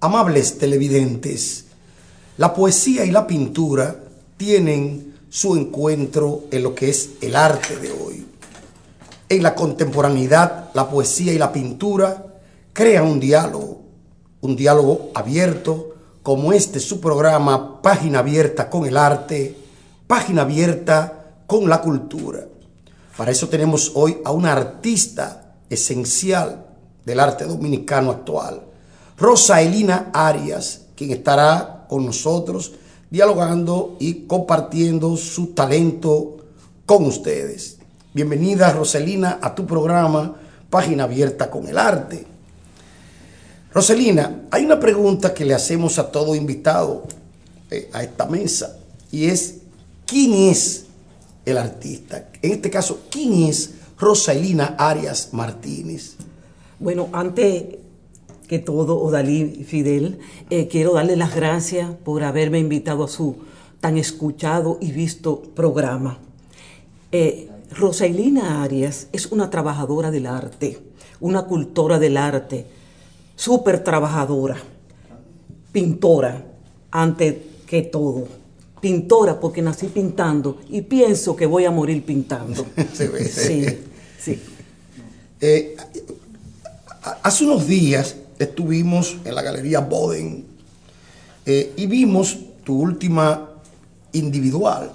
Amables televidentes, la poesía y la pintura tienen su encuentro en lo que es el arte de hoy. En la contemporaneidad, la poesía y la pintura crean un diálogo abierto, como su programa Página Abierta con el Arte, Página Abierta con la Cultura. Para eso tenemos hoy a una artista esencial del arte dominicano actual, Rosaelina Arias, quien estará con nosotros dialogando y compartiendo su talento con ustedes. Bienvenida, Rosaelina, a tu programa Página Abierta con el Arte. Rosaelina, hay una pregunta que le hacemos a todo invitado a esta mesa, y es: ¿quién es el artista? En este caso, ¿quién es Rosaelina Arias Martínez? Bueno, antes que todo, Odalí Fidel, quiero darle las gracias por haberme invitado a su tan escuchado y visto programa. Rosaelina Arias es una trabajadora del arte, una cultora del arte, súper trabajadora, pintora, antes que todo. Pintora porque nací pintando y pienso que voy a morir pintando. Sí. Hace unos días estuvimos en la Galería Boden y vimos tu última individual.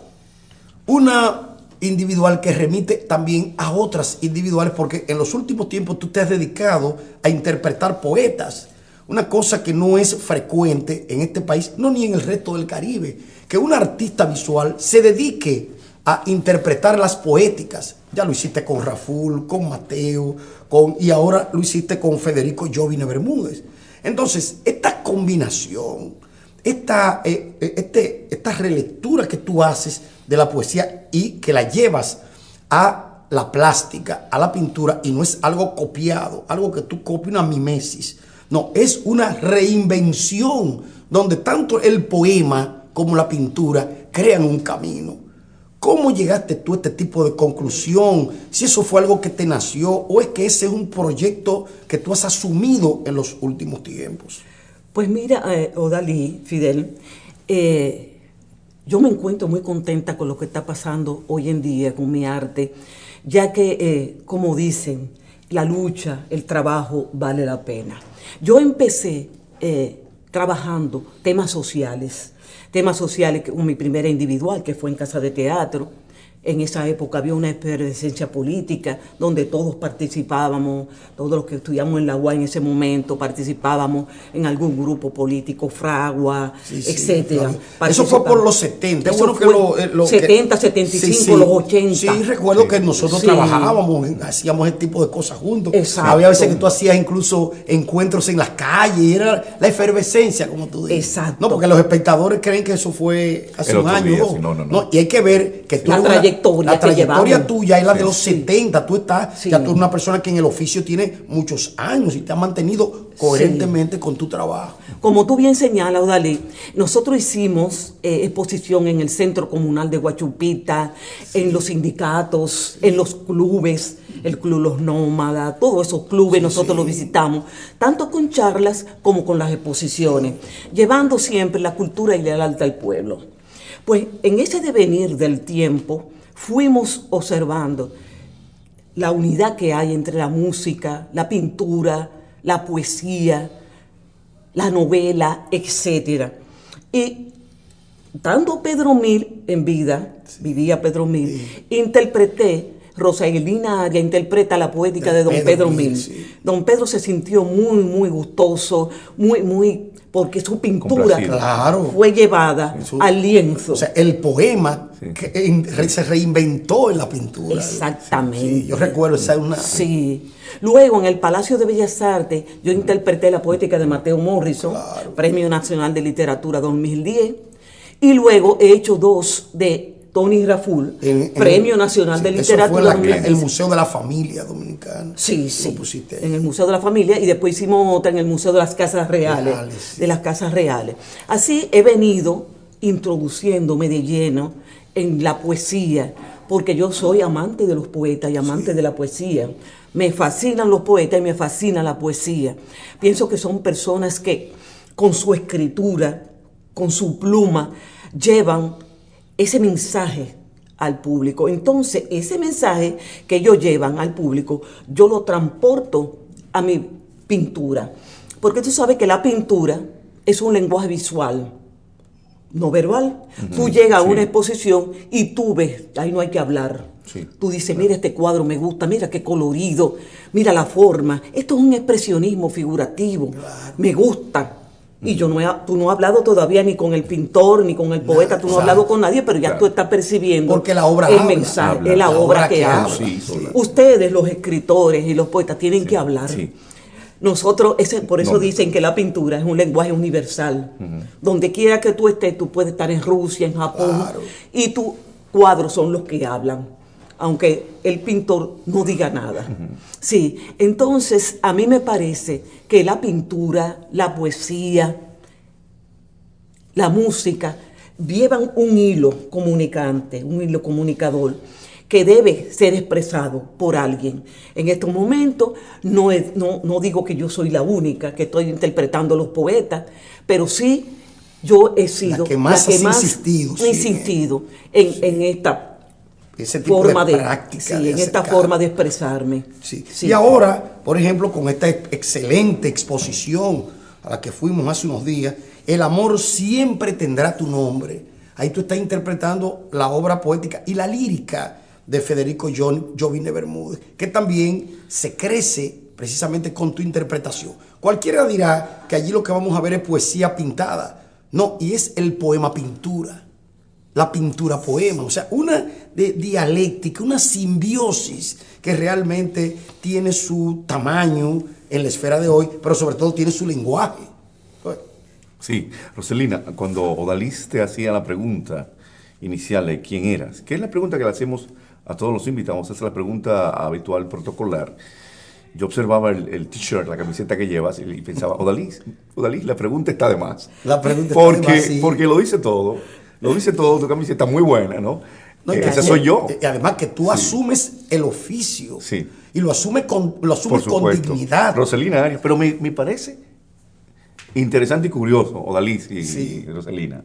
Una individual que remite también a otras individuales, porque en los últimos tiempos tú te has dedicado a interpretar poetas. Una cosa que no es frecuente en este país, no ni en el resto del Caribe, que un artista visual se dedique a interpretar las poéticas. Ya lo hiciste con Raful, con Mateo, y ahora lo hiciste con Federico Jovine Bermúdez. Entonces, esta combinación, esta relectura que tú haces de la poesía y que la llevas a la plástica, a la pintura, y no es algo copiado, algo que tú copias, una mimesis. No, es una reinvención donde tanto el poema como la pintura crean un camino. ¿Cómo llegaste tú a este tipo de conclusión? Si eso fue algo que te nació o es que ese es un proyecto que tú has asumido en los últimos tiempos. Pues mira, Odalí, Fidel, yo me encuentro muy contenta con lo que está pasando hoy en día con mi arte, ya que, como dicen, la lucha, el trabajo vale la pena. Yo empecé trabajando temas sociales con mi primera individual, que fue en Casa de Teatro. En esa época había una efervescencia política donde todos participábamos, todos los que estudiamos en la UA en ese momento participábamos en algún grupo político, Fragua, etcétera. Claro. Eso fue por los 70. Eso fue 70, 75, los 80. Sí, recuerdo que nosotros trabajábamos, hacíamos ese tipo de cosas juntos. Exacto. Había veces que tú hacías incluso encuentros en las calles, y era la efervescencia, como tú dices. Exacto. No, porque los espectadores creen que eso fue hace un año. No. Y hay que ver que tú... La trayectoria tuya es la de los 70. Tú estás, ya tú eres una persona que en el oficio tiene muchos años y te has mantenido coherentemente con tu trabajo. Como tú bien señalas, Odalí, nosotros hicimos exposición en el Centro Comunal de Guachupita, en los sindicatos, en los clubes, el Club Los Nómadas, todos esos clubes nosotros los visitamos, tanto con charlas como con las exposiciones, llevando siempre la cultura y el arte al pueblo. Pues en ese devenir del tiempo fuimos observando la unidad que hay entre la música, la pintura, la poesía, la novela, etc. Y tanto Pedro Mil en vida, vivía Pedro Mil, interpreté, Rosaelina Arias interpreta la poética de don Pedro Mil. Sí. Don Pedro se sintió muy gustoso, muy porque su pintura fue llevada al lienzo. O sea, el poema que se reinventó en la pintura. Exactamente. Sí, yo recuerdo esa una... Sí. Luego, en el Palacio de Bellas Artes, yo interpreté la poética de Mateo Morrison, Premio Nacional de Literatura 2010. Y luego he hecho 2 de Tony Raful, Premio Nacional de Literatura. Eso fue el Museo de la Familia Dominicana. Sí. En el Museo de la Familia, y después hicimos otra en el Museo de las Casas Reales. De las Casas Reales. Así he venido introduciéndome de lleno en la poesía, porque yo soy amante de los poetas y amante de la poesía. Me fascinan los poetas y me fascina la poesía. Pienso que son personas que con su escritura, con su pluma, llevan ese mensaje al público. Entonces, ese mensaje que ellos llevan al público, yo lo transporto a mi pintura. Porque tú sabes que la pintura es un lenguaje visual, no verbal. Tú llegas a una exposición y tú ves, ahí no hay que hablar. Sí, Tú dices, mira este cuadro me gusta, mira qué colorido, mira la forma. Esto es un expresionismo figurativo, me gusta. Y tú no has hablado todavía ni con el pintor, ni con el poeta, tú no has hablado con nadie, pero ya tú estás percibiendo porque la obra el habla, mensaje, es la obra que habla. Sí. Ustedes, los escritores y los poetas, tienen que hablar. Sí. Nosotros, por eso dicen que la pintura es un lenguaje universal. Donde quiera que tú estés, tú puedes estar en Rusia, en Japón, Claro. y tus cuadros son los que hablan, aunque el pintor no diga nada. Sí, entonces a mí me parece que la pintura, la poesía, la música, llevan un hilo comunicante, un hilo comunicador, que debe ser expresado por alguien. En estos momentos no digo que yo soy la única que estoy interpretando a los poetas, pero sí yo he sido La que más he insistido, insistido en esta ese tipo forma de de, práctica. sí, de en esta acercar. forma de expresarme. Sí. Sí. Y ahora, por ejemplo, con esta excelente exposición a la que fuimos hace unos días, El amor siempre tendrá tu nombre. Ahí tú estás interpretando la obra poética y la lírica de Federico Jovine Bermúdez, que también se crece precisamente con tu interpretación. Cualquiera dirá que allí lo que vamos a ver es poesía pintada. No, y es el poema pintura. La pintura poema, o sea, una dialéctica, una simbiosis que realmente tiene su tamaño en la esfera de hoy, pero sobre todo tiene su lenguaje. Sí, Roselina, cuando Odalis te hacía la pregunta inicial de quién eras, que es la pregunta que le hacemos a todos los invitados, esa es la pregunta habitual, protocolar. Yo observaba el t-shirt, la camiseta que llevas y pensaba, Odalis, la pregunta está de más. La pregunta porque, está de más, sí. Porque lo dice todo, tu camiseta muy buena, ¿no? No, Ese soy yo. Y además que tú asumes el oficio. Sí. Y lo asumes con Por supuesto. dignidad. Roselina Arias, pero me parece interesante y curioso, Odalis y Sí. Roselina,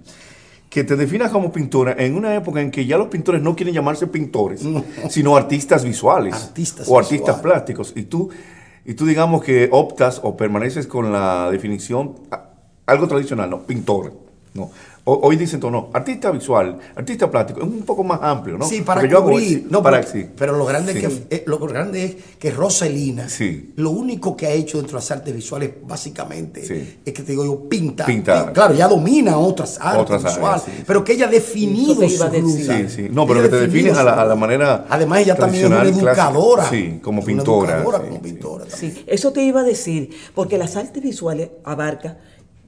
que te definas como pintora en una época en que ya los pintores no quieren llamarse pintores, sino artistas visuales o artistas visuales. plásticos. Y tú digamos que optas o permaneces con la definición algo tradicional, ¿no? Pintor, ¿no? Hoy dicen todo, no, artista visual, artista plástico, es un poco más amplio, ¿no? Sí, para Porque yo hago cubrir. eso, No, para, pero, sí. pero lo grande, Sí. lo grande es que Roselina, Sí. lo único que ha hecho dentro de las artes visuales, básicamente, Sí. es que te digo yo, pintar. Pintar. Claro, ya domina otras artes Otras áreas, visuales, sí, sí. pero que ella ha definido Eso te iba a su decir. lugar. Sí, sí. No, pero Ella que te definido defines su a la lugar. manera Además, ella también es una tradicional, clásica. educadora. Sí, como Es una pintora. educadora, Sí, como sí. pintora también. Sí, eso te iba a decir, porque las artes visuales abarcan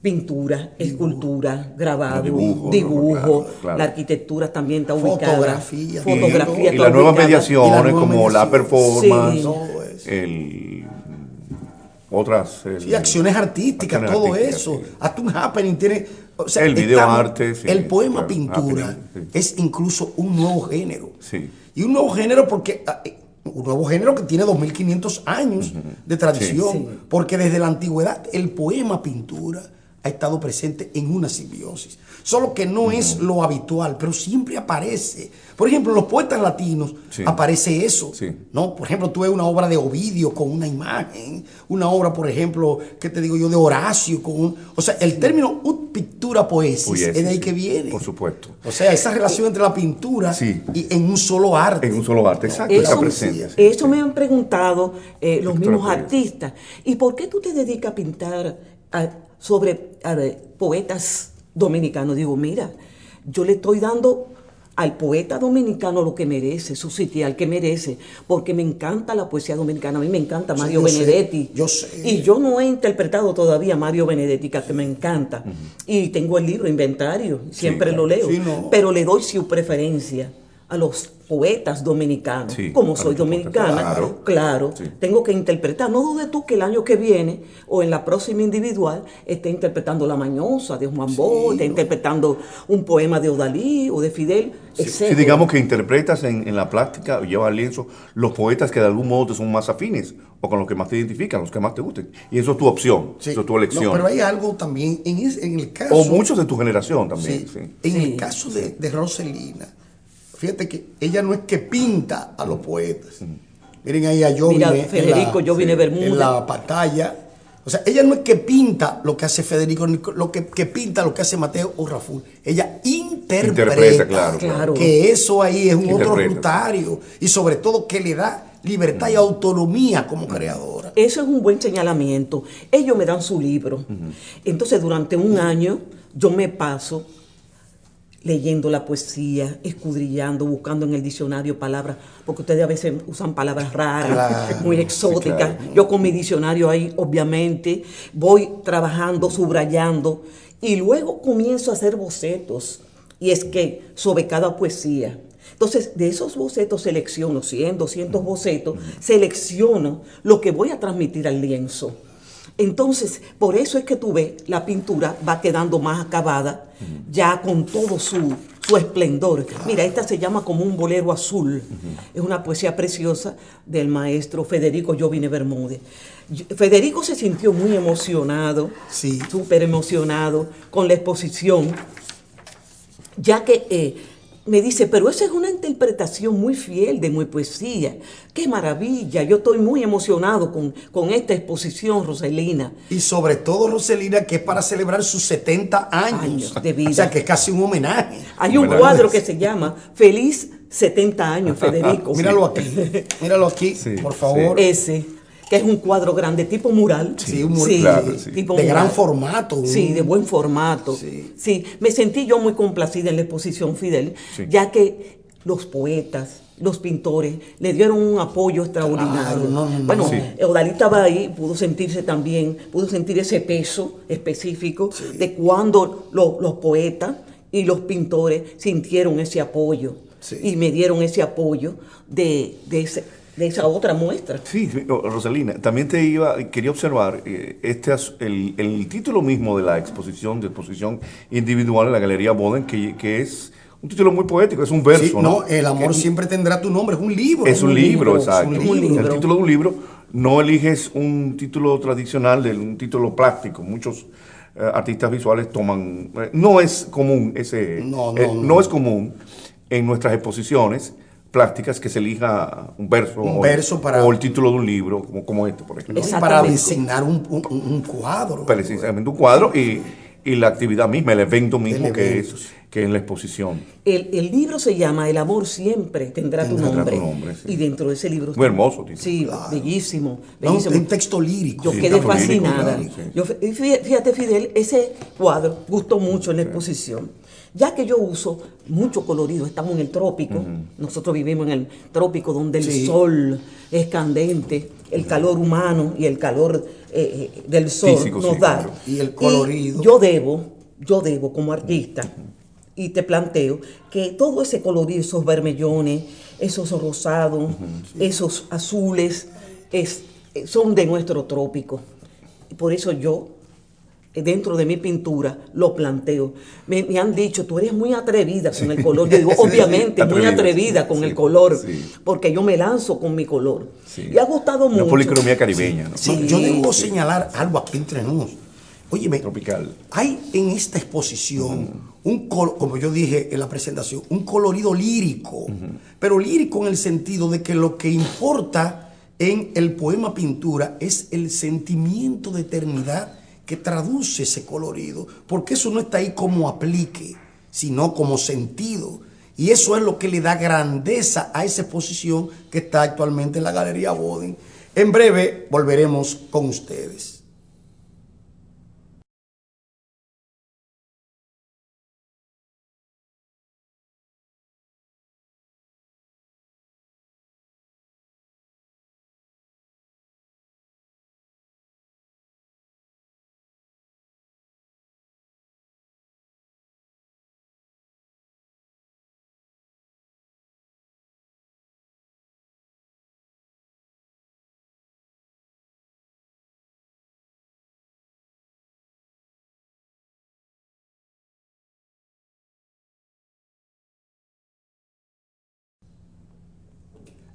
pintura, escultura, grabado, Dibujo, claro. la arquitectura también está ubicada. Fotografía, Fotografía Y está las nuevas ubicada. Y mediaciones las nuevas como la mediaciones. performance, Sí. Todo eso. otras... Sí, acciones artísticas, acciones todo artísticas, eso. sí. Hasta un happening tiene... O sea, El videoarte, sí, el poema claro, pintura happening, sí. es incluso un nuevo género. Sí. Y un nuevo género porque... un nuevo género que tiene 2500 años de tradición. Sí. Porque desde la antigüedad el poema pintura ha estado presente en una simbiosis. Solo que no es lo habitual, pero siempre aparece. Por ejemplo, en los poetas latinos Sí. aparece eso. Sí. ¿No? Por ejemplo, tú ves una obra de Ovidio con una imagen, una obra, por ejemplo, ¿qué te digo yo?, de Horacio con un... O sea, el término ut pictura poesis Oye, es de ahí sí, que viene. por supuesto. O sea, esa relación entre la pintura Sí. y en un solo arte. En un solo arte, exacto, Eso, está presente. sí. eso me han preguntado los Víctor mismos Pérez. artistas. ¿Y por qué tú te dedicas a pintar sobre poetas dominicanos? Digo, mira, yo le estoy dando al poeta dominicano lo que merece, su sitial que merece, porque me encanta la poesía dominicana. A mí me encanta Sí, Mario yo sé, Benedetti. yo sé. Y yo no he interpretado todavía a Mario Benedetti, que me encanta. Y tengo el libro Inventario, siempre claro. lo leo. Sí, no. Pero le doy su preferencia a los poetas dominicanos. Sí, Como a soy los poetas, dominicana, claro, Sí. tengo que interpretar. No dudes tú que el año que viene o en la próxima individual esté interpretando La Mañosa de Juan Bosch, esté interpretando un poema de Odalí o de Fidel, Si etcétera. digamos que interpretas en la plástica, llevas al lienzo los poetas que de algún modo te son más afines o con los que más te identifican, los que más te gusten. Y eso es tu opción, Sí. eso es tu elección. No, pero hay algo también, en el caso... O muchos de tu generación también. Sí, Sí. en Sí. el caso de Roselina, fíjate que ella no es que pinta a los poetas. Miren ahí a Mira, Jovine Federico Jovine Bermúdez. en la pantalla. O sea, ella no es que pinta lo que hace Federico, ni lo que pinta lo que hace Mateo o Raful. Ella interpreta, Claro. que eso ahí es un otro Interpreta, rutario. Y sobre todo que le da libertad y autonomía como creadora. Eso es un buen señalamiento. Ellos me dan su libro. Entonces, durante un año, yo me paso leyendo la poesía, escudriñando, buscando en el diccionario palabras, porque ustedes a veces usan palabras raras, Claro, muy exóticas. sí, claro. Yo con mi diccionario ahí, obviamente, voy trabajando, subrayando, y luego comienzo a hacer bocetos, y es que sobre cada poesía. Entonces, de esos bocetos selecciono 100, 200 bocetos, selecciono lo que voy a transmitir al lienzo. Entonces, por eso es que tú ves, la pintura va quedando más acabada, ya con todo su esplendor. Mira, esta se llama como un bolero azul. Es una poesía preciosa del maestro Federico Jovine Bermúdez. Federico se sintió muy emocionado, Sí. súper emocionado con la exposición, ya que me dice, pero esa es una interpretación muy fiel de mi poesía. ¡Qué maravilla! Yo estoy muy emocionado con esta exposición, Roselina. Y sobre todo, Roselina, que es para celebrar sus 70 años. Años de vida. O sea, que es casi un homenaje. Hay un ¿Verdad? cuadro que se llama Feliz 70 años, Federico. Míralo aquí. Míralo aquí, Sí, por favor. Ese, que es un cuadro grande, tipo mural. Sí, un mural, claro, sí. tipo de mural. gran formato. Sí, de buen formato. Sí. Sí, me sentí yo muy complacida en la exposición, Fidel, Sí. ya que los poetas, los pintores, le dieron un apoyo extraordinario. Claro, no. Bueno, Sí. Odalí estaba ahí, pudo sentirse también, pudo sentir ese peso específico de cuando los poetas y los pintores sintieron ese apoyo Sí. y me dieron ese apoyo de esa otra muestra. Sí, Rosalina, también quería observar el título mismo de la exposición individual en la Galería Boden, que es un título muy poético, es un verso, Sí, ¿no? no, el amor siempre tendrá tu nombre, es un libro. Es un libro, exacto. Es un libro. El título de un libro, no eliges un título tradicional, un título plástico. Muchos artistas visuales toman... no es común no es común en nuestras exposiciones plásticas que se elija un verso, o el título de un libro, como este, por ejemplo. ¿no? Y para designar un cuadro. Precisamente un cuadro y la actividad misma, el evento mismo que es la exposición. El libro se llama El amor siempre tendrá tu nombre. Sí. Y dentro de ese libro... Muy hermoso título. Sí, Claro. bellísimo. No, bellísimo. un texto lírico. Yo Sí, quedé tanto lírico, fascinada. claro, sí. Y fíjate, Fidel, ese cuadro gustó mucho en la exposición. Ya que yo uso mucho colorido, estamos en el trópico, nosotros vivimos en el trópico donde el sol es candente, el calor humano y el calor del sol Físico, nos sí, da. claro. Y el colorido. Y yo debo como artista, y te planteo que todo ese colorido, esos vermellones, esos rosados, esos azules, son de nuestro trópico. Y por eso yo, dentro de mi pintura, lo planteo. Me han dicho, tú eres muy atrevida con el color. Yo digo, obviamente, muy atrevida con el color, porque yo me lanzo con mi color. Sí. Y ha gustado mucho. Una policromía caribeña, ¿no? Sí. Yo debo señalar algo aquí entre nos. Óyeme, Tropical. hay en esta exposición, como yo dije en la presentación, un colorido lírico, pero lírico en el sentido de que lo que importa en el poema pintura es el sentimiento de eternidad que traduce ese colorido, porque eso no está ahí como aplique, sino como sentido. Y eso es lo que le da grandeza a esa exposición que está actualmente en la Galería Boden. En breve volveremos con ustedes.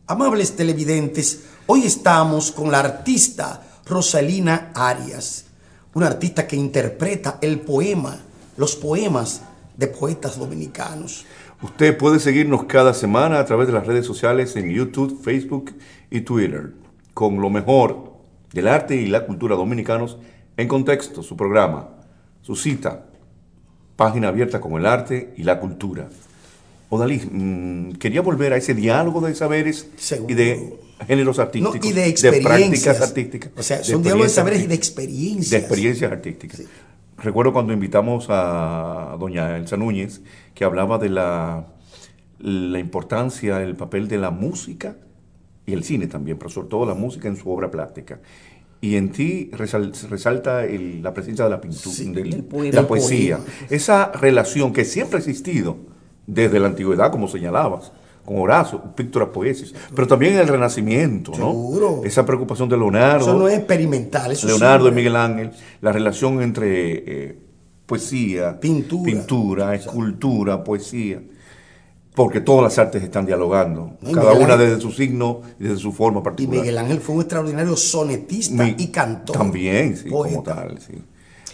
Amables televidentes, hoy estamos con la artista Roselina Arias, una artista que interpreta el poema, los poemas de poetas dominicanos. Usted puede seguirnos cada semana a través de las redes sociales en YouTube, Facebook y Twitter, con lo mejor del arte y la cultura dominicanos en contexto, su programa, su cita, página abierta con el arte y la cultura. Odalí, quería volver a ese diálogo de saberes y de géneros artísticos, no, y de experiencias, de prácticas artísticas. O sea, son diálogos de saberes y de experiencias. De experiencias artísticas. Sí. Recuerdo cuando invitamos a doña Elsa Núñez, que hablaba de la importancia, el papel de la música y el cine también, pero sobre todo la música en su obra plástica. Y en ti resalta la presencia de la pintura, sí, de la poesía. Esa relación que siempre ha existido desde la antigüedad, como señalabas, con Horacio, Pictura Poesis, pero también en el Renacimiento, seguro, ¿no? Esa preocupación de Leonardo. Eso no es experimental, eso Leonardo y Miguel Ángel, la relación entre poesía, pintura, escultura, poesía, porque todas las artes están dialogando, cada una desde su signo y desde su forma particular. Y Miguel Ángel fue un extraordinario sonetista y cantor. También, sí, poeta. Como tal, sí.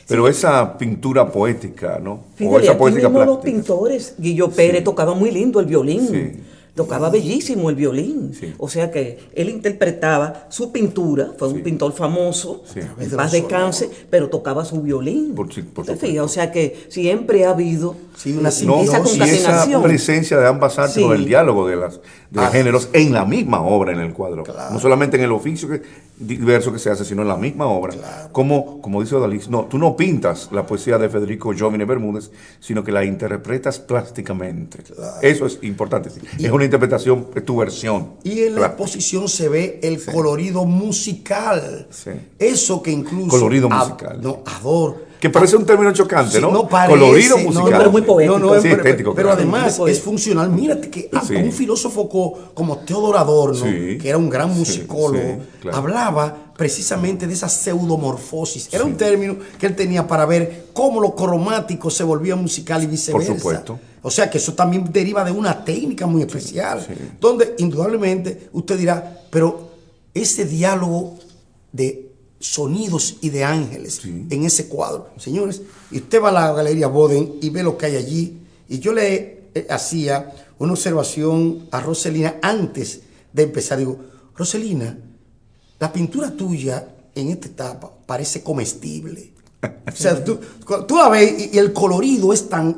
Pero esa pintura poética, ¿no? Fíjate, o esa poética plástica. Los pintores, Guillo Pérez tocaba muy lindo el violín. Sí. Tocaba bellísimo el violín. Sí. O sea que él interpretaba su pintura, fue un pintor famoso, en paz descanse, pero tocaba su violín. Por fíjate, o sea que siempre ha habido esa concatenación. Y esa presencia de ambas artes, o el diálogo de los géneros en la misma obra, en el cuadro. Claro. No solamente en el oficio diverso que se hace, sino en la misma obra. Claro. Como dice Odalí, tú no pintas la poesía de Federico Jovine Bermúdez, sino que la interpretas plásticamente. Claro. Eso es importante. Es una interpretación, es tu versión. Y en la exposición se ve el colorido musical. Sí. Eso que incluso... Colorido musical. Adoro. Que parece un término chocante, sí, ¿no? No parece, colorido musical. Pero muy poético. Sí, estético. Pero además es funcional. Mírate que un filósofo como Teodoro Adorno, que era un gran musicólogo, hablaba precisamente de esa pseudomorfosis. Era un término que él tenía para ver cómo lo cromático se volvía musical y viceversa. Por supuesto. O sea que eso también deriva de una técnica muy especial, donde indudablemente usted dirá, pero ese diálogo de sonidos y de ángeles en ese cuadro. Señores, y usted va a la Galería Boden y ve lo que hay allí, y yo le hacía una observación a Roselina antes de empezar. Digo, Roselina, la pintura tuya en esta etapa parece comestible. O sea, tú la ves y el colorido es tan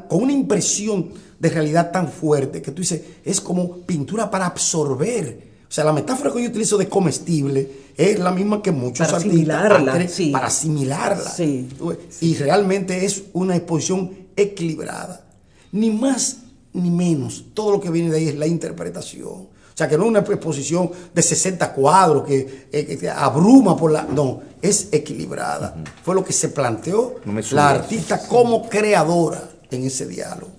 con una impresión de realidad tan fuerte que tú dices, es como pintura para absorber. O sea, la metáfora que yo utilizo de comestible es la misma que muchos para artistas para asimilarla. Sí. Y realmente es una exposición equilibrada. Ni más ni menos. Todo lo que viene de ahí es la interpretación. O sea, que no es una exposición de 60 cuadros que abruma por la... No, es equilibrada. Fue lo que se planteó la artista como creadora en ese diálogo.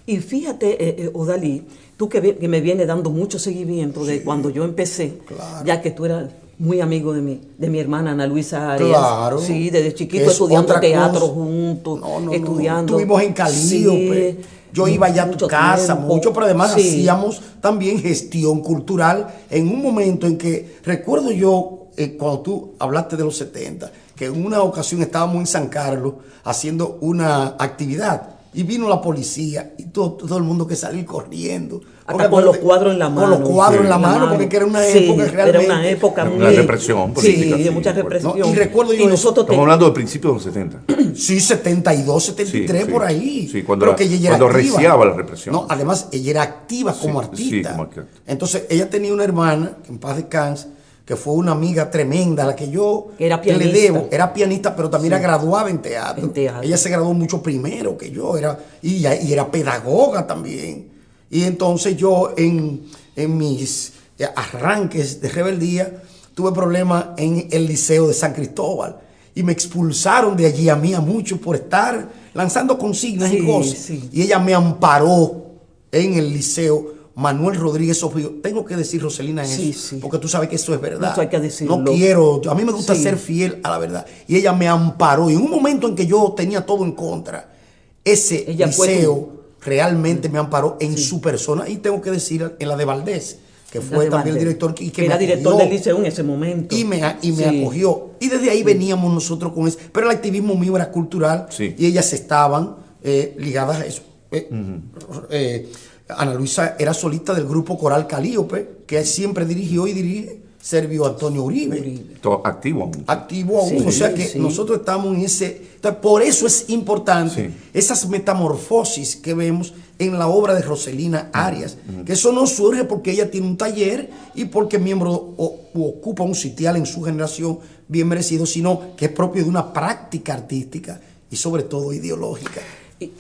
Y fíjate, Odalí, tú que me vienes dando mucho seguimiento de cuando yo empecé, ya que tú eras muy amigo de mi hermana Ana Luisa Arias. Claro. Sí, desde chiquito estudiando teatro juntos, estudiando. Estuvimos en Calíope. Yo iba allá a tu casa mucho, pero además hacíamos también gestión cultural en un momento en que, recuerdo yo, cuando tú hablaste de los 70, que en una ocasión estábamos en San Carlos haciendo una actividad. Y vino la policía y todo el mundo que salió corriendo. Hasta con los cuadros en la mano. Con los cuadros en la mano, porque era una época realmente... Era una época muy... Una represión política. Sí, de mucha represión. Y recuerdo yo... nosotros estamos hablando del principio de los 70. Sí, 72, 73, por ahí. Sí, cuando reciaba la represión. No, además, ella era activa como artista. Sí, como artista. Entonces, ella tenía una hermana, que en paz descanse, que fue una amiga tremenda, a la que yo era pianista. Le debo. Era pianista, pero también era graduada en teatro. Ella se graduó mucho primero que yo, y era pedagoga también. Y entonces yo, en mis arranques de rebeldía, tuve problemas en el Liceo de San Cristóbal. Y me expulsaron de allí a mí a muchos por estar lanzando consignas y cosas. Y ella me amparó en el Liceo Manuel Rodríguez Sofío. Tengo que decir, Roselina, eso, porque tú sabes que eso es verdad. Eso hay que decirlo. No quiero, a mí me gusta ser fiel a la verdad. Y ella me amparó. Y en un momento en que yo tenía todo en contra, ese liceo realmente me amparó en su persona. Y tengo que decir, en la de Valdés, que fue también el director y que era me director acogió, del liceo en ese momento. y me Sí. acogió. Y desde ahí veníamos nosotros con eso. Pero el activismo mío era cultural y ellas estaban ligadas a eso. Ana Luisa era solista del grupo coral Calíope, que siempre dirigió y dirige Servio Antonio Uribe. Todo activo aún. Activo aún, Sí, o sea que sí. nosotros estamos en ese... Entonces, por eso es importante esas metamorfosis que vemos en la obra de Roselina Arias, que eso no surge porque ella tiene un taller y porque miembro ocupa un sitial en su generación bien merecido, sino que es propio de una práctica artística y sobre todo ideológica.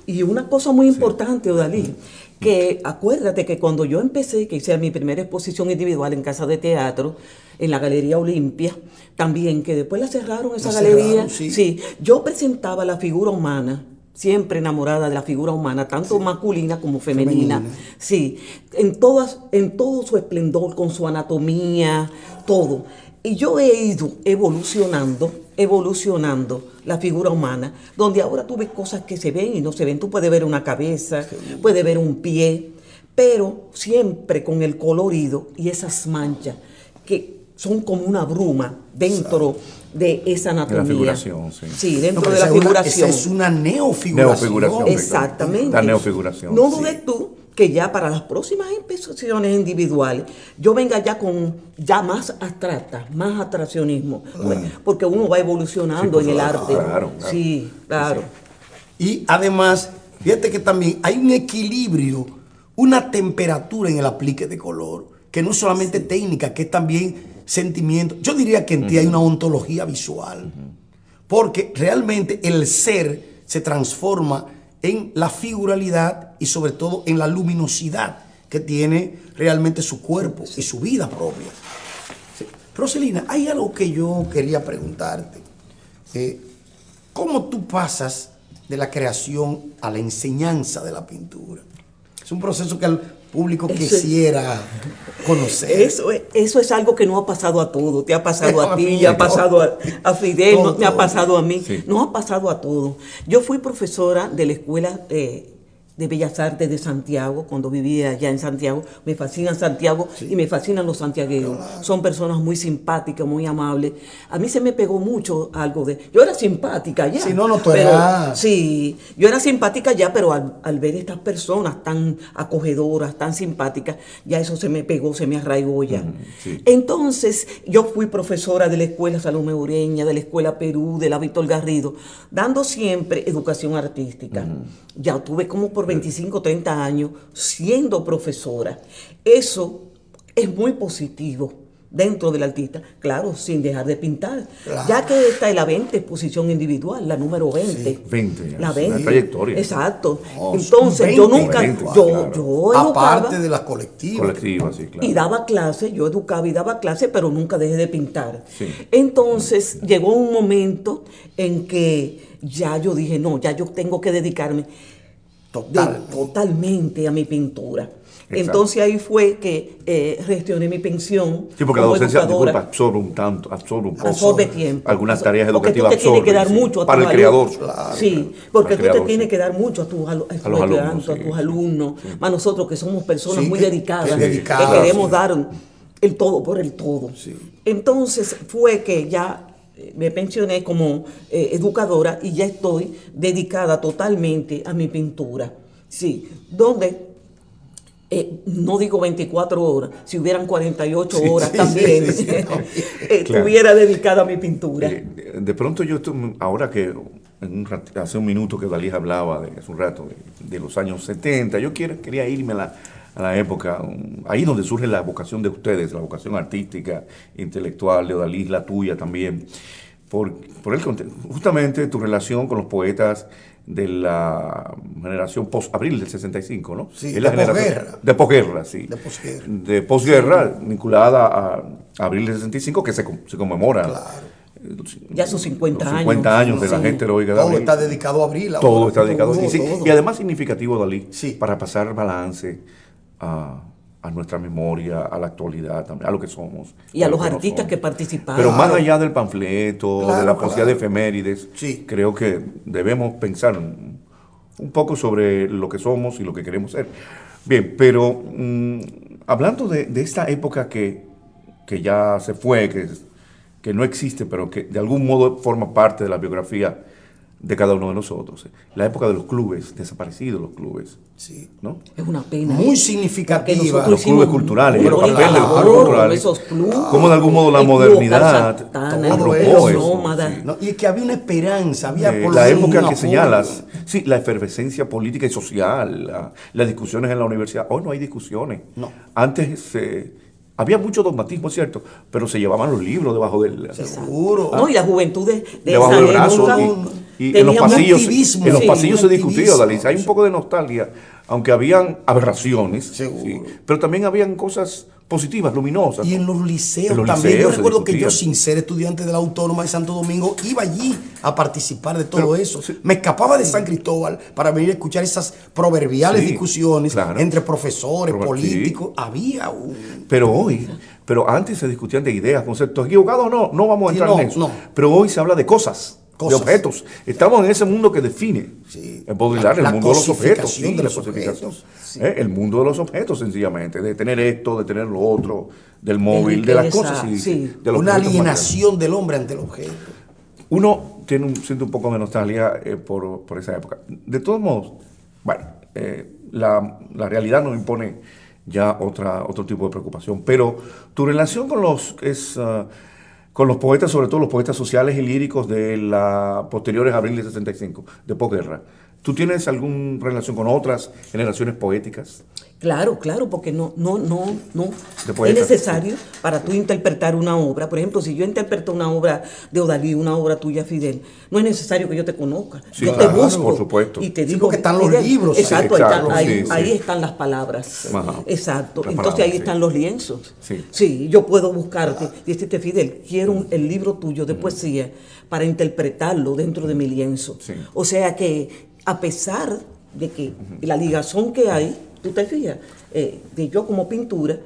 Y una cosa muy importante, Odalí, que acuérdate que cuando yo empecé, que hice mi primera exposición individual en Casa de Teatro, en la Galería Olimpia, también, que después la cerraron esa galería. Sí, yo presentaba la figura humana, siempre enamorada de la figura humana, tanto masculina como femenina. Sí, en todo su esplendor, con su anatomía, todo. Y yo he ido evolucionando la figura humana, donde ahora tú ves cosas que se ven y no se ven. Tú puedes ver una cabeza, puedes ver un pie, pero siempre con el colorido y esas manchas que son como una bruma dentro de esa anatomía. De la figuración, sí. Sí, dentro de la figuración. Esa es una neofiguración. Exactamente. La neofiguración. No dudes tú que ya para las próximas exposiciones individuales yo venga ya con más abstracta, más abstraccionismo, porque uno va evolucionando en el arte. Claro. Sí, claro. Y además, fíjate que también hay un equilibrio, una temperatura en el aplique de color, que no es solamente técnica, que es también sentimiento. Yo diría que en ti hay una ontología visual, porque realmente el ser se transforma en la figuralidad y sobre todo en la luminosidad que tiene realmente su cuerpo y su vida propia. Sí. Roselina, hay algo que yo quería preguntarte. ¿Cómo tú pasas de la creación a la enseñanza de la pintura? Es un proceso que el público quisiera conocer. Eso es algo que no ha pasado a todos. Te ha pasado a ti, ya ha pasado a Fidel, no me ha pasado a mí. Sí. No ha pasado a todos. Yo fui profesora de la Escuela de Bellas Artes de Santiago, cuando vivía allá en Santiago. Me fascina Santiago y me fascinan los santiagueños. Claro. Son personas muy simpáticas, muy amables. A mí se me pegó mucho algo de... Yo era simpática ya. Sí, no, tú eras... Sí, yo era simpática ya, pero al ver estas personas tan acogedoras, tan simpáticas, ya eso se me pegó, se me arraigó ya. Sí. Entonces, yo fui profesora de la Escuela Salomé Ureña, de la Escuela Perú, de la Víctor Garrido, dando siempre educación artística. Ya tuve como por 25, 30 años siendo profesora. Eso es muy positivo dentro del artista, claro, sin dejar de pintar. Claro. Ya que esta es la 20 exposición individual, la número 20. Sí, 20, la 20. La trayectoria. Exacto. Entonces, 20, yo nunca, 20, yo educaba. Aparte de las colectivas. Colectivas, sí, claro. Y daba clases, yo educaba y daba clases, pero nunca dejé de pintar. Sí. Entonces, llegó un momento en que ya yo dije, no, ya yo tengo que dedicarme totalmente a mi pintura. Exacto. Entonces ahí fue que gestioné mi pensión. Sí, porque la docencia, disculpa, absorbe un poco. Absorbe tiempo. Algunas tareas educativas absorben. Porque tú te tienes que dar mucho a para el creador. Claro, sí, porque tú te tienes que dar mucho a tus estudiantes, a tus alumnos, más nosotros que somos personas muy dedicadas, que queremos dar el todo por el todo. Sí. Entonces fue que ya me pensioné como educadora y ya estoy dedicada totalmente a mi pintura. Sí, donde no digo 24 horas, si hubieran 48 horas también estuviera dedicada a mi pintura. De pronto yo, ahora que hace un minuto que Dalí hablaba, hace un rato, de los años 70, yo quería irme a la época, ahí donde surge la vocación de ustedes, la vocación artística, intelectual de Dalí, la tuya también, por el contexto, justamente tu relación con los poetas de la generación post-abril del 65, ¿no? Sí, es la posguerra. De posguerra, sí. De posguerra. De posguerra, sí, vinculada a abril del 65, que se conmemora. Claro. Ya sus 50 años. 50 años de la gente heroica de Todo abril. está dedicado a abril. Todo ahora. está dedicado. Todo. Y además significativo, Dalí, sí, para pasar balance a nuestra memoria, a la actualidad, a lo que somos. Y a los artistas que participaron. Pero más allá del panfleto, claro, de la poesía de efemérides, sí, creo que debemos pensar un poco sobre lo que somos y lo que queremos ser. Bien, pero hablando de esta época que ya se fue, que no existe, pero que de algún modo forma parte de la biografía de cada uno de nosotros. La época de los clubes, desaparecidos los clubes, Sí. ¿no? Es una pena. Muy Porque significativa. nosotros Los clubes hicimos culturales, muy el bonita papel de los clubes labor con culturales. esos clubes. Cómo de algún modo la El Club modernidad Oscar Santana, el todo Club eso, Nómada. sí. ¿No? Y es que había una esperanza, había por lo La menos época un que apoyo. señalas, sí, la efervescencia política y social, las discusiones en la universidad. Hoy no hay discusiones. No. Antes había mucho dogmatismo, es cierto, pero se llevaban los libros debajo del, Seguro. No, y la juventud de debajo esa del brazo época y en los tenía pasillos, activismo. en los Sí. pasillos se discutía, Activismo. Odalis. Hay un poco de nostalgia, aunque habían aberraciones, Seguro. sí, pero también habían cosas positivas, luminosas. Y en ¿no? los liceos En los también. liceos Yo se recuerdo que yo, discutía. sin ser estudiante de la Autónoma de Santo Domingo, iba allí a participar de todo Pero, eso. sí. Me escapaba de San Cristóbal para venir a escuchar esas proverbiales Sí, discusiones claro. entre profesores, Sí. políticos. Había un... Pero antes se discutían de ideas, conceptos equivocados, no vamos a Sí, entrar no, en eso. no. Pero hoy se habla de cosas, de Cosas. objetos. Estamos en ese mundo que define Sí. el Baudrillard, La el mundo de los objetos. cosificación de la los cosificación. objetos. Sí. El mundo de los objetos, sencillamente, de tener esto, de tener lo otro, del móvil, de las riqueza, cosas, sí. de los Una objetos materiales. alienación del hombre ante el objeto. Uno siente un poco de nostalgia por esa época. De todos modos, bueno, la realidad nos impone ya otro tipo de preocupación. Pero tu relación con los poetas, sobre todo los poetas sociales y líricos de la posteriores a abril de 65, de posguerra, ¿tú tienes alguna relación con otras generaciones poéticas? Claro, claro, porque no De es poetas, necesario para tú interpretar una obra. Por ejemplo, si yo interpreto una obra de Odalí, una obra tuya, Fidel, no es necesario que yo te conozca. Sí, Yo claro, te busco por supuesto. y te Sí, digo, porque están los Fidel, libros. exacto, Exacto, ahí, sí, ahí sí. están las palabras. Ajá. Exacto. Las Entonces palabras, ahí sí. están los lienzos. Sí. Sí, yo puedo buscarte y decirte, Fidel, quiero el libro tuyo de poesía para interpretarlo dentro de mi lienzo. Sí. O sea que a pesar de que la ligazón que hay, tú te fijas, de yo como pintora,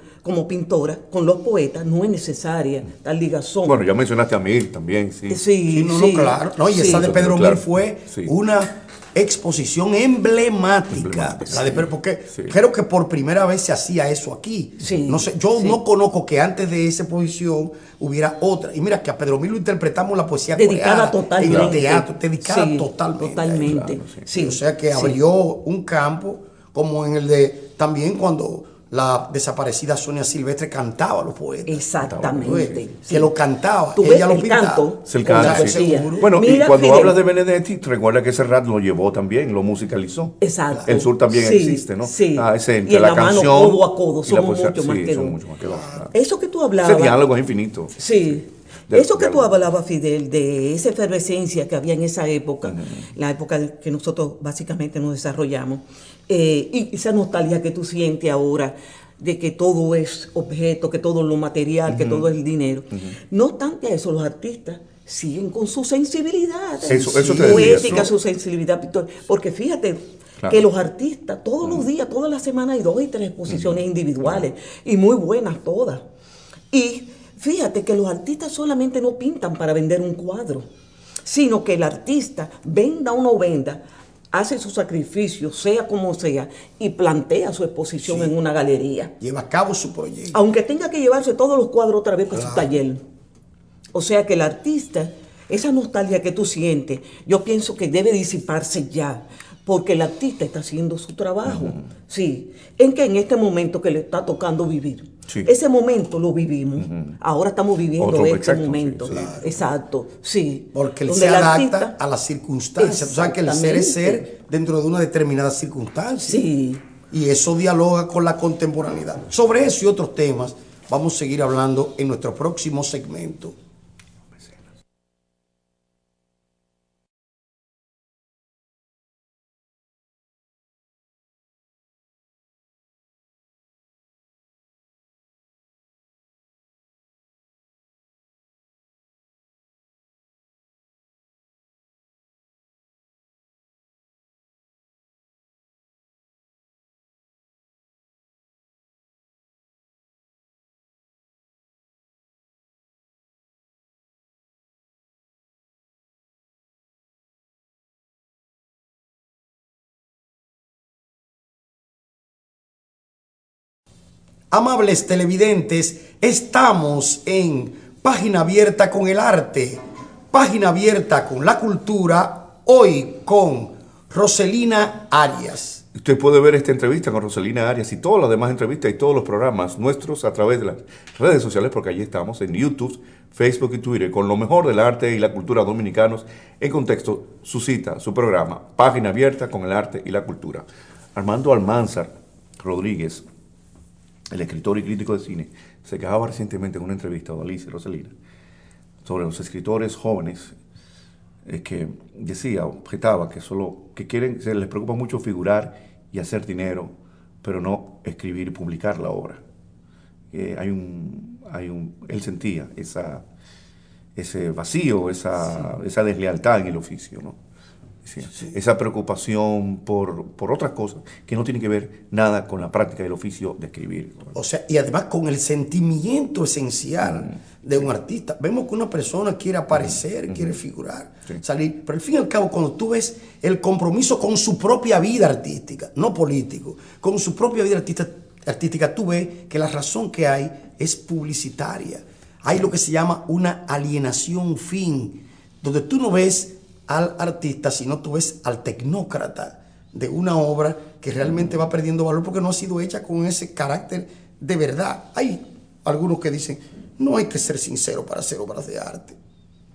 con los poetas, no es necesaria tal ligazón. Bueno, ya mencionaste a Mir también, sí. Sí, Sí, no, sí, claro. No, y sí. esa de Pedro Claro. Mir fue Sí. una exposición emblemática. Emblemática, La de sí. Pedro, porque Sí. creo que por primera vez se hacía eso aquí. Sí, No sé, yo sí. no conozco que antes de esa exposición hubiera otra. Y mira que a Pedro Mir lo interpretamos la poesía Dedicada coreana, totalmente. en el teatro, dedicada Sí, totalmente. totalmente. Claro, sí. Sí, O sea que sí. abrió un campo como en el de también cuando la desaparecida Sonia Silvestre cantaba a los poetas. Exactamente. Sí. Que lo cantaba, Tú ves ella lo el pintaba. canto Es el con la canto, sí. poesía. Bueno, Mira, y cuando Fidel, hablas de Benedetti, recuerda que Serrat lo llevó también, lo musicalizó. Exacto. El sur también Sí, existe, ¿no? sí. Ese Y entre en la la mano, canción codo a codo, y la somos poesía. mucho más Sí, que somos dos. mucho más que dos. Claro. Eso que tú Ese hablabas. diálogo es infinito. Sí. De- Eso que tú diálogo. hablabas, Fidel, de esa efervescencia que había en esa época, la época que nosotros básicamente nos desarrollamos, y esa nostalgia que tú sientes ahora de que todo es objeto, que todo es lo material, que todo es el dinero. No obstante a eso, los artistas siguen con su sensibilidad Eso te decía, poética, sí. su sensibilidad pictórica. Porque fíjate Claro. que los artistas todos los días, todas las semanas hay 2 y 3 exposiciones individuales y muy buenas todas. Y fíjate que los artistas solamente no pintan para vender un cuadro, sino que el artista, venda o no venda, hace su sacrificio, sea como sea, y plantea su exposición en una galería. Lleva a cabo su proyecto. Aunque tenga que llevarse todos los cuadros otra vez para su taller. O sea que el artista, esa nostalgia que tú sientes, yo pienso que debe disiparse ya, porque el artista está haciendo su trabajo. Sí. En que en este momento que le está tocando vivir. Sí. Ese momento lo vivimos. Ahora estamos viviendo Otro, este exacto, momento. sí, sí. Exacto, sí. Porque él Donde se el adapta artista- a las circunstancias. Tú sabes que el ser es Exactamente. ser dentro de una determinada circunstancia. Sí. Y eso dialoga con la contemporaneidad. Sobre eso y otros temas vamos a seguir hablando en nuestro próximo segmento. Amables televidentes, estamos en Página Abierta con el Arte, Página Abierta con la Cultura, hoy con Roselina Arias. Usted puede ver esta entrevista con Roselina Arias y todas las demás entrevistas y todos los programas nuestros a través de las redes sociales, porque allí estamos en YouTube, Facebook y Twitter, con lo mejor del arte y la cultura dominicanos en contexto, su cita, su programa, Página Abierta con el Arte y la Cultura. Armando Almanzar Rodríguez, el escritor y crítico de cine, se quejaba recientemente en una entrevista a Odalys y Roselina sobre los escritores jóvenes que decía, objetaba que quieren, se les preocupa mucho figurar y hacer dinero, pero no escribir y publicar la obra. Él sentía ese vacío, esa deslealtad en el oficio, ¿no? Sí. Esa preocupación por otras cosas que no tienen que ver nada con la práctica del oficio de escribir. O sea, y además con el sentimiento esencial de un artista. Vemos que una persona quiere aparecer, quiere figurar, salir, pero al fin y al cabo, cuando tú ves el compromiso con su propia vida artística, no político, con su propia vida artística, tú ves que la razón que hay es publicitaria. Hay lo que se llama una alienación fin, donde tú no ves al artista, sino tú ves al tecnócrata de una obra que realmente va perdiendo valor porque no ha sido hecha con ese carácter de verdad. Hay algunos que dicen, no hay que ser sincero para hacer obras de arte,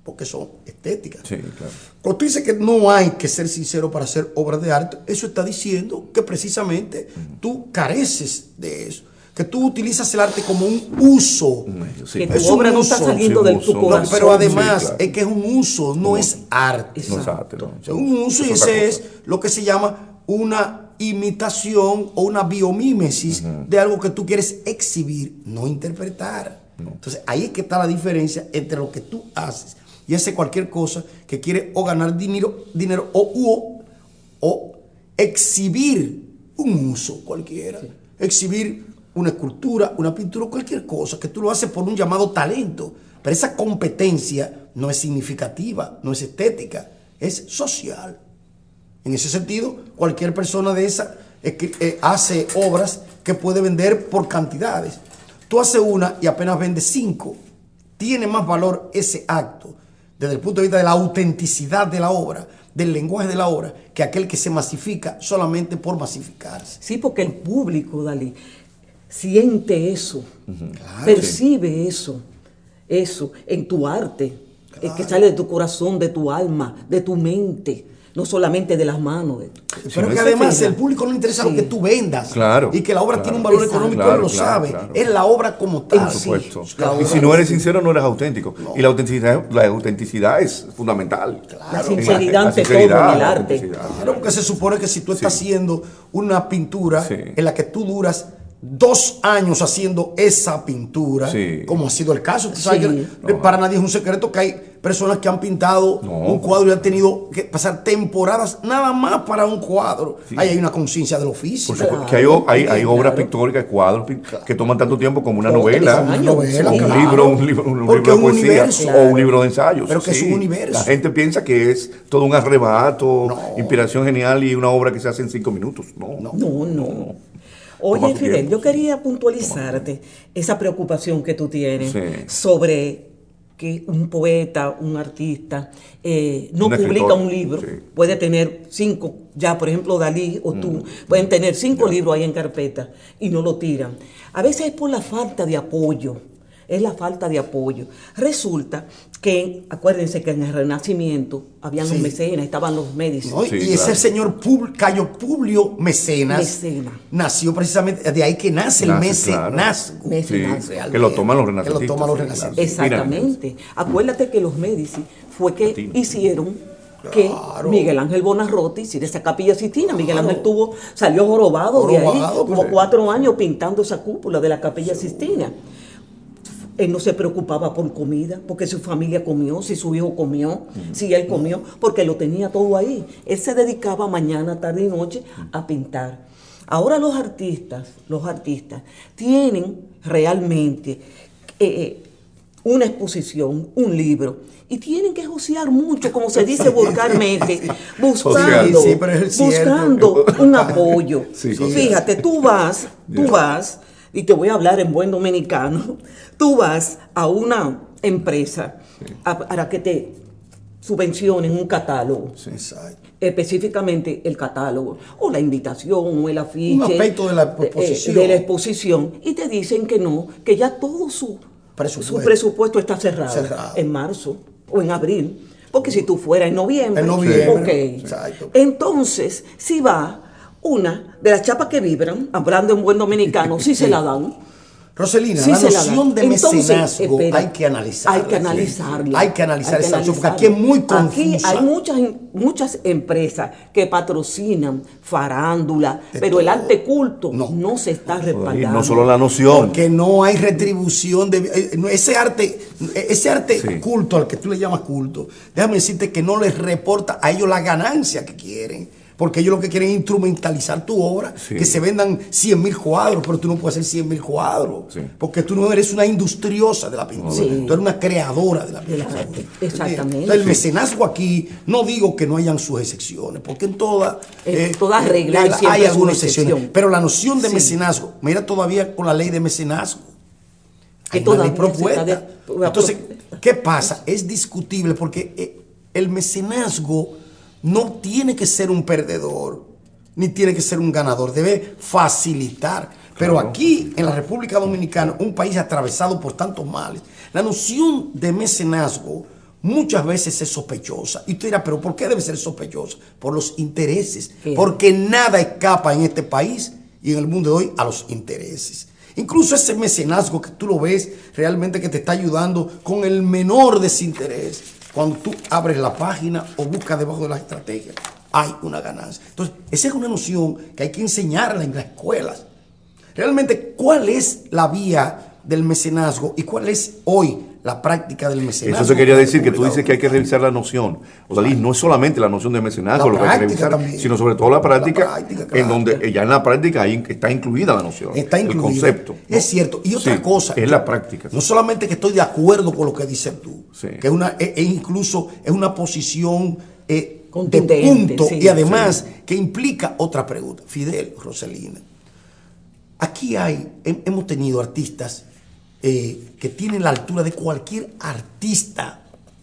porque son estéticas. Sí, claro. Cuando tú dices que no hay que ser sincero para hacer obras de arte, eso está diciendo que precisamente tú careces de eso. Que tú utilizas el arte como un uso. Sí. Que tu obra no está saliendo de tu corazón. No, pero además sí, claro, es que es un uso, no es arte. No es arte, no. Es un uso y ese es lo que se llama una imitación o una biomímesis de algo que tú quieres exhibir, no interpretar. Entonces ahí es que está la diferencia entre lo que tú haces y hace cualquier cosa que quiere o ganar dinero o exhibir un uso cualquiera. Sí. Exhibir una escultura, una pintura, cualquier cosa, que tú lo haces por un llamado talento. Pero esa competencia no es significativa, no es estética, es social. En ese sentido, cualquier persona de esa hace obras que puede vender por cantidades. Tú haces una y apenas vendes 5. Tiene más valor ese acto, desde el punto de vista de la autenticidad de la obra, del lenguaje de la obra, que aquel que se masifica solamente por masificarse. Sí, porque el público, Dalí, siente eso, percibe eso en tu arte, que sale de tu corazón, de tu alma, de tu mente, no solamente de las manos. Pero que además el público no le interesa lo que tú vendas, y que la obra tiene un valor económico, él lo sabe, es la obra como tal. Por supuesto. Y si no eres sincero, no eres auténtico. No. Y la autenticidad es fundamental. La sinceridad ante todo en el arte. Claro, porque se supone que si tú estás haciendo una pintura en la que tú duras 2 años haciendo esa pintura, como ha sido el caso. Tú sabes que para nadie es un secreto que hay personas que han pintado un cuadro y han tenido que pasar temporadas nada más para un cuadro. Ahí hay una conciencia del oficio. Que hay obras pictóricas, cuadros que toman tanto tiempo como una novela, un libro de poesía o un libro de ensayos. Pero que es un universo. La gente piensa que es todo un arrebato, inspiración genial y una obra que se hace en 5 minutos. No. Oye, Fidel, yo quería puntualizarte esa preocupación que tú tienes sobre que un poeta, un artista, no publica un libro, puede tener 5, ya por ejemplo Dalí o tú, pueden tener 5 libros ahí en carpeta y no lo tiran. A veces es por la falta de apoyo. Es la falta de apoyo. Resulta que, acuérdense que en el Renacimiento habían los mecenas, estaban los Médici. Y ese señor Cayo Publio Mecenas nació precisamente, de ahí que nace el mecenazgo. Que lo toman los renacentistas. Exactamente. Acuérdate que los Médici fue que hicieron que Miguel Ángel Buonarroti hiciera esa Capilla Sistina. Miguel Ángel salió jorobado de ahí, tuvo 4 años pintando esa cúpula de la Capilla Sistina. Él no se preocupaba por comida, porque su familia comió, si su hijo comió, si él comió, porque lo tenía todo ahí. Él se dedicaba mañana, tarde y noche a pintar. Ahora los artistas tienen realmente una exposición, un libro, y tienen que josear mucho, como se dice vulgarmente, buscando un apoyo. Fíjate, tú vas y te voy a hablar en buen dominicano, tú vas a una empresa para que te subvencionen un catálogo. Sí, exacto. Específicamente el catálogo, o la invitación, o el afiche. Un aspecto de la exposición. De la exposición. Y te dicen que no, que ya todo su presupuesto está cerrado en marzo o en abril. Porque si tú fueras en noviembre. En noviembre. Okay. Exacto. Entonces, si va una de las chapas que vibran, hablando en buen dominicano, sí se la dan. Roselina, Sí la se la noción dan. de Entonces, mecenazgo espera, hay que analizarla. Hay que analizarla. Hay que analizar esa noción, porque aquí es muy confusa. Aquí hay muchas empresas que patrocinan farándula, pero el arte culto no se está respaldando. No solo la noción. Porque no hay retribución de ese arte culto al que tú le llamas culto. Déjame decirte que no les reporta a ellos la ganancia que quieren. Porque ellos lo que quieren es instrumentalizar tu obra, que se vendan 100.000 cuadros, pero tú no puedes hacer 100.000 cuadros, porque tú no eres una industriosa de la pintura, tú eres una creadora de la pintura. Exactamente. Entonces, el mecenazgo aquí, no digo que no hayan sus excepciones, porque en todas reglas hay algunas excepciones, pero la noción de mecenazgo, mira todavía con la ley de mecenazgo, hay una ley propuesta. Entonces, ¿qué pasa? Es discutible porque el mecenazgo no tiene que ser un perdedor, ni tiene que ser un ganador, debe facilitar. Pero aquí, en la República Dominicana, un país atravesado por tantos males, la noción de mecenazgo muchas veces es sospechosa. Y usted dirá, ¿pero por qué debe ser sospechosa? Por los intereses. Porque nada escapa en este país y en el mundo de hoy a los intereses. Incluso ese mecenazgo que tú lo ves realmente que te está ayudando con el menor desinterés. Cuando tú abres la página o buscas debajo de las estrategias, hay una ganancia. Entonces, esa es una noción que hay que enseñarla en las escuelas. Realmente, ¿cuál es la vía del mecenazgo y cuál es hoy la práctica del mecenazgo? Eso te quería decir, que tú dices que hay que revisar la noción. O sea, no es solamente la noción de mecenazgo lo que hay que revisar, también, sino sobre todo la práctica en donde ya en la práctica ahí está incluida la noción, está incluida, el concepto. ¿No? Es cierto. Y otra cosa. Es la práctica. No solamente que estoy de acuerdo con lo que dices tú, que incluso es una posición de punto y además que implica otra pregunta. Fidel, Roselina, aquí hemos tenido artistas que tienen la altura de cualquier artista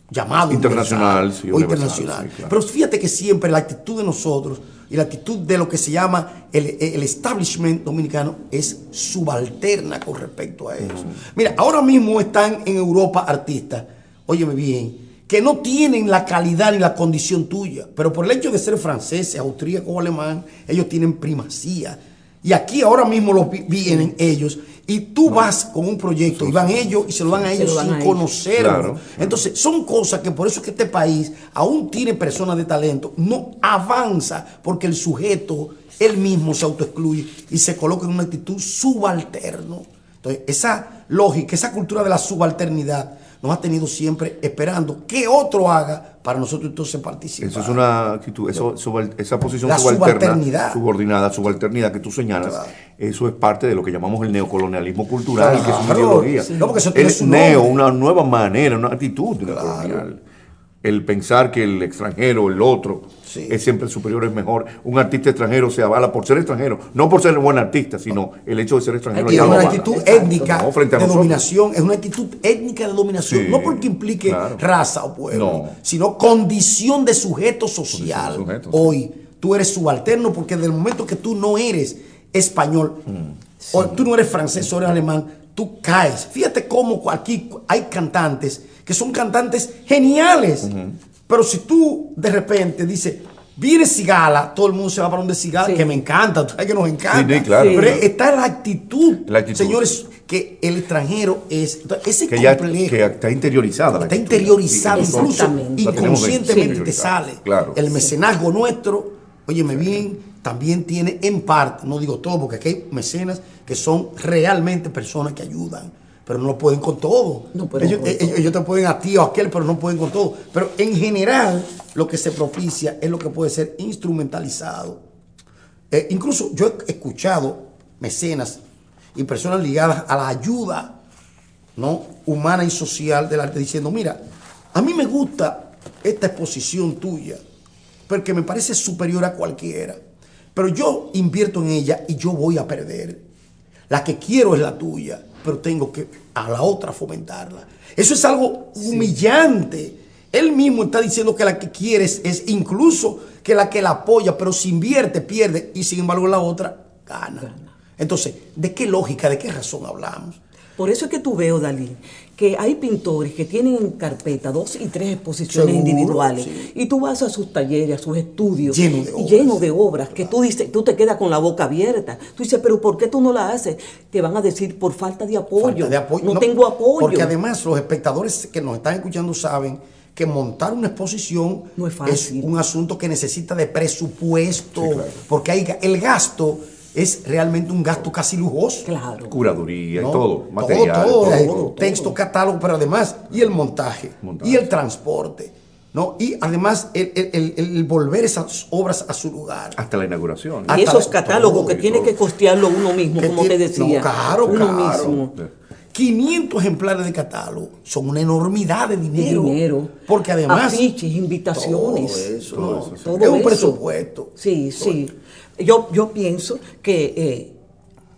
llamado internacional o internacional. Sí, claro. Pero fíjate que siempre la actitud de nosotros y la actitud de lo que se llama el establishment dominicano es subalterna con respecto a eso. Mira, ahora mismo están en Europa artistas, óyeme bien, que no tienen la calidad ni la condición tuya, pero por el hecho de ser franceses, austríacos o alemán, ellos tienen primacía. Y aquí ahora mismo vienen ellos y tú vas con un proyecto y van ellos y se lo dan a ellos sin conocerlo. Claro. Entonces son cosas que por eso es que este país aún tiene personas de talento, no avanza porque el sujeto él mismo se autoexcluye y se coloca en una actitud subalterno. Entonces esa lógica, esa cultura de la subalternidad nos ha tenido siempre esperando que otro haga para nosotros entonces participar. Eso es una actitud, esa posición la subordinada, subalternidad que tú señalas, eso es parte de lo que llamamos el neocolonialismo cultural, que es una ideología. Sí. No, porque eso es una nueva manera, una actitud neocolonial. El pensar que el extranjero, el otro, es siempre superior, es mejor. Un artista extranjero se avala por ser extranjero, no por ser un buen artista, sino el hecho de ser extranjero. Es una actitud étnica de dominación, es una actitud étnica de dominación, no porque implique raza o pueblo, sino condición de sujeto social. Hoy tú eres subalterno porque desde el momento que tú no eres español, o tú no eres francés o eres alemán, tú caes. Fíjate cómo aquí hay cantantes que son cantantes geniales, pero si tú de repente dices, viene Cigala, todo el mundo se va para donde Cigala, que me encanta, tú sabes que nos encanta, pero está la actitud, señores, que el extranjero es, ese que complejo, que está interiorizada, está interiorizada, incluso inconscientemente te sale. El mecenazgo nuestro, óyeme bien, también tiene en parte, no digo todo, porque aquí hay mecenas que son realmente personas que ayudan, pero no lo pueden con todo. Ellos te pueden a ti o a aquel, pero no pueden con todo. Pero en general, lo que se propicia es lo que puede ser instrumentalizado. Incluso yo he escuchado mecenas y personas ligadas a la ayuda, ¿no?, humana y social del arte diciendo, mira, a mí me gusta esta exposición tuya, porque me parece superior a cualquiera, pero yo invierto en ella y yo voy a perder. La que quiero es la tuya, pero tengo que a la otra fomentarla. Eso es algo humillante. Él mismo está diciendo que la que quieres es incluso que la apoya, pero si invierte, pierde, y sin embargo la otra gana. Entonces, ¿de qué lógica, de qué razón hablamos? Por eso es que tú veo, Dalí, que hay pintores que tienen en carpeta 2 y 3 exposiciones individuales. Sí. Y tú vas a sus talleres, a sus estudios, lleno de obras, que tú dices, tú te quedas con la boca abierta. Tú dices, pero ¿por qué tú no la haces? Te van a decir, por falta de apoyo. No tengo apoyo. Porque además los espectadores que nos están escuchando saben que montar una exposición no es fácil. Es un asunto que necesita de presupuesto, sí, claro. Porque el gasto es realmente un gasto casi lujoso. Claro. Curaduría, ¿no? Y todo, material. Todo. Texto, catálogo, pero además, y el montaje. Y el transporte, ¿no? Y además, el volver esas obras a su lugar. Hasta la inauguración. Y esos catálogos que tiene que costearlo uno mismo, como te decía. No, uno mismo. 500 ejemplares de catálogo son una enormidad de dinero. Porque además... Afiches, invitaciones. Todo eso. Es un presupuesto. Sí, sí. Yo pienso que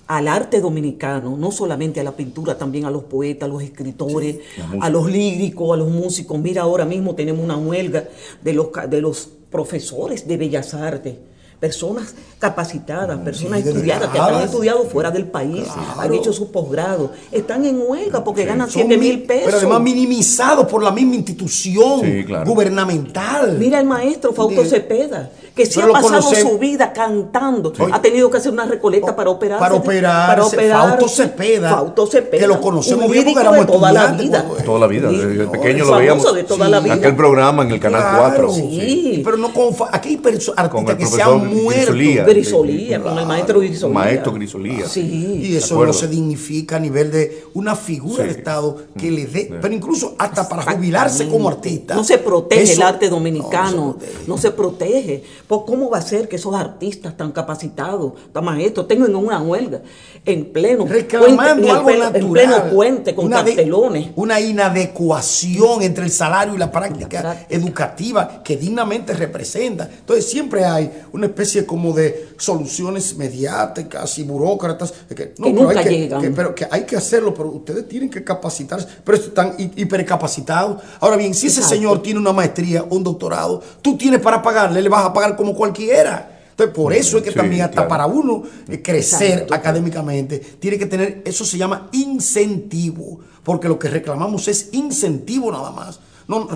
al arte dominicano, no solamente a la pintura, también a los poetas, a los escritores, a los líricos, a los músicos. Mira, ahora mismo tenemos una huelga de los profesores de Bellas Artes. Personas capacitadas, personas estudiadas, que han estudiado fuera del país, han hecho su posgrado, están en huelga porque ganan 7.000 pesos. Pero además minimizados por la misma institución gubernamental. Mira el maestro Fausto Cepeda, que se ha pasado su vida cantando, ha tenido que hacer una recoleta para operar. Fausto Cepeda, que lo conocemos bien porque éramos toda la vida. Toda la vida, desde pequeño lo veíamos de toda la vida. Aquel programa en el Canal 4. Sí. Pero no aquí hay artistas que se han muerto. Grisolía, con el maestro Grisolía. Maestro Grisolía. Sí. Y eso no se dignifica a nivel de una figura de Estado que le dé, pero incluso hasta para jubilarse como artista. No se protege el arte dominicano, no se protege. Pues, ¿cómo va a ser que esos artistas tan capacitados, tan maestros, tengan una huelga en pleno reclamando algo natural, en pleno puente con cartelones? Una inadecuación entre el salario y la práctica educativa que dignamente representa. Entonces siempre hay una especie como de soluciones mediáticas y burócratas que nunca llegan. Pero que hay que hacerlo, pero ustedes tienen que capacitarse, pero están hipercapacitados. Ahora bien, si ese señor tiene una maestría o un doctorado, tú tienes para pagarle, le vas a pagar como cualquiera. Entonces, por eso es que también hasta para uno crecer académicamente, tiene que tener, eso se llama incentivo, porque lo que reclamamos es incentivo nada más. No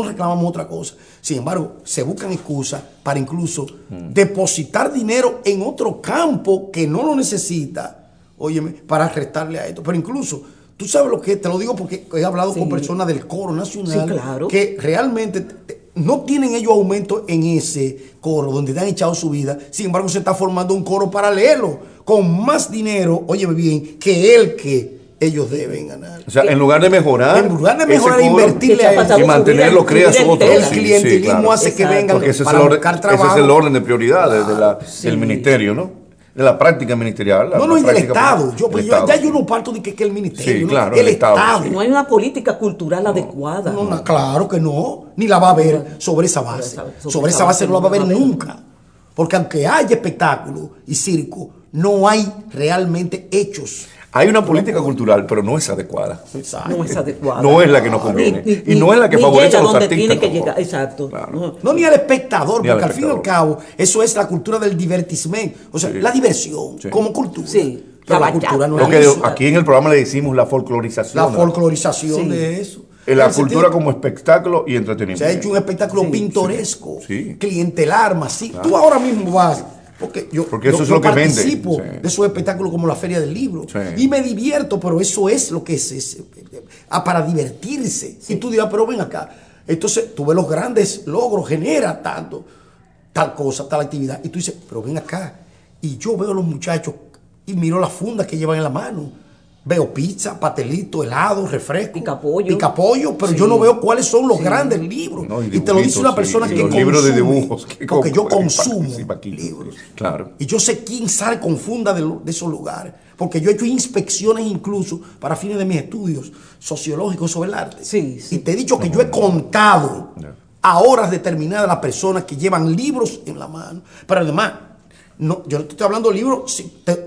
reclamamos otra cosa. Sin embargo, se buscan excusas para incluso depositar dinero en otro campo que no lo necesita, óyeme, para restarle a esto. Pero incluso, tú sabes lo que te lo digo porque he hablado con personas del coro nacional que realmente no tienen ellos aumento en ese coro donde han echado su vida. Sin embargo, se está formando un coro paralelo con más dinero, óyeme bien, que el que ellos deben ganar. O sea, en lugar de mejorar, invertirle a él y mantenerlo, creas otro. El clientelismo hace que vengan para buscar trabajo. Ese es el orden de prioridades del ministerio, ¿no? De la práctica ministerial. Y del Estado. Yo no parto de que el ministerio. Sí, claro, el Estado. No hay una política cultural adecuada. No, claro que no. Ni la va a haber sobre esa base. Sobre esa base no la va a haber nunca. Porque aunque haya espectáculo y circo, no hay realmente hechos. Hay una política cultural, pero no es adecuada. Exacto. No es adecuada. No es la que nos conviene. Y no es la que favorece a los artistas. Tiene que llegar. Exacto. Claro. No ni al espectador, porque al fin y al cabo, eso es la cultura del divertimento. O sea, la diversión como cultura. Sí. Pero la cultura no es eso. Aquí en el programa le decimos la folclorización. La folclorización de eso. La cultura como espectáculo y entretenimiento. Se ha hecho un espectáculo pintoresco, clientelar, masivo. Tú ahora mismo vas... Porque yo eso es lo que participo de esos espectáculos como la Feria del Libro y me divierto, pero eso es lo que es para divertirse. Y tú dirás, pero ven acá. Entonces tú ves los grandes logros, genera tanto, tal cosa, tal actividad. Y tú dices, pero ven acá. Y yo veo a los muchachos y miro las fundas que llevan en la mano. Veo pizza, pastelito, helado, refresco, pica-pollo, pero yo no veo cuáles son los grandes libros. Y te lo dice una persona que consume. Libros de dibujos. Porque yo consumo libros. Claro. Y yo sé quién sale con funda de esos lugares. Porque yo he hecho inspecciones incluso para fines de mis estudios sociológicos sobre el arte. Y te he dicho que yo he contado a horas determinadas las personas que llevan libros en la mano. Pero además, No, yo no te estoy hablando de libros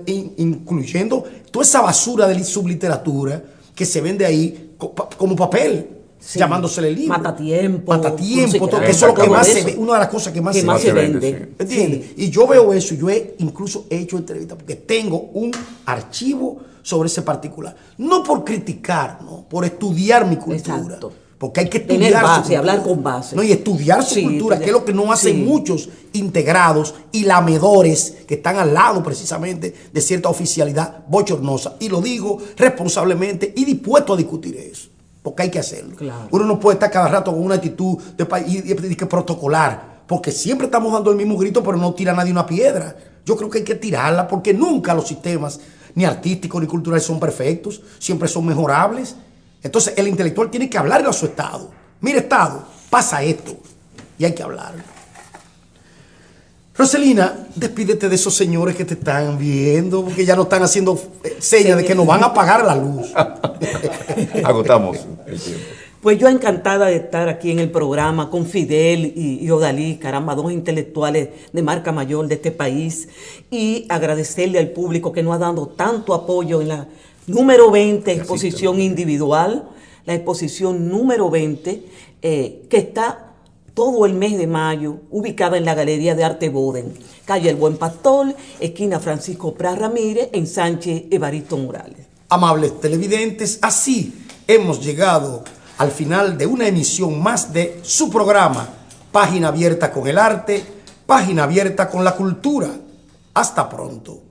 incluyendo toda esa basura de subliteratura que se vende ahí como papel, Sí. llamándosele libro. Matatiempo. Matatiempo, Crucigrama, que eso es lo que todo más se eso. ve, una de las cosas que más Que se más ve. se vende, vende. ¿Entiendes? Sí. Y yo veo eso, yo he incluso hecho entrevistas porque tengo un archivo sobre ese particular. No por criticar, ¿no? Por estudiar mi cultura. Exacto. Porque hay que Tener estudiar su base, cultura. hablar con base. No, y estudiar su Sí, cultura, que es lo que no hacen sí. muchos integrados y lamedores que están al lado precisamente de cierta oficialidad bochornosa. Y lo digo responsablemente y dispuesto a discutir eso. Porque hay que hacerlo. Claro. Uno no puede estar cada rato con una actitud de que protocolar, porque siempre estamos dando el mismo grito, pero no tira nadie una piedra. Yo creo que hay que tirarla, porque nunca los sistemas, ni artísticos ni culturales, son perfectos, siempre son mejorables. Entonces el intelectual tiene que hablarle a su Estado. Mire, Estado, pasa esto, y hay que hablarlo. Roselina, despídete de esos señores que te están viendo, porque ya no están haciendo señas de que nos van a apagar la luz. Agotamos el tiempo. Pues yo encantada de estar aquí en el programa con Fidel y Odalí, caramba, dos intelectuales de marca mayor de este país, y agradecerle al público que nos ha dado tanto apoyo en la número 20 exposición individual, la exposición número 20, que está todo el mes de mayo, ubicada en la Galería de Arte Boden, calle El Buen Pastor, esquina Francisco Pras Ramírez, en Sánchez Evaristo Morales. Amables televidentes, así hemos llegado al final de una emisión más de su programa, Página Abierta con el Arte, Página Abierta con la Cultura. Hasta pronto.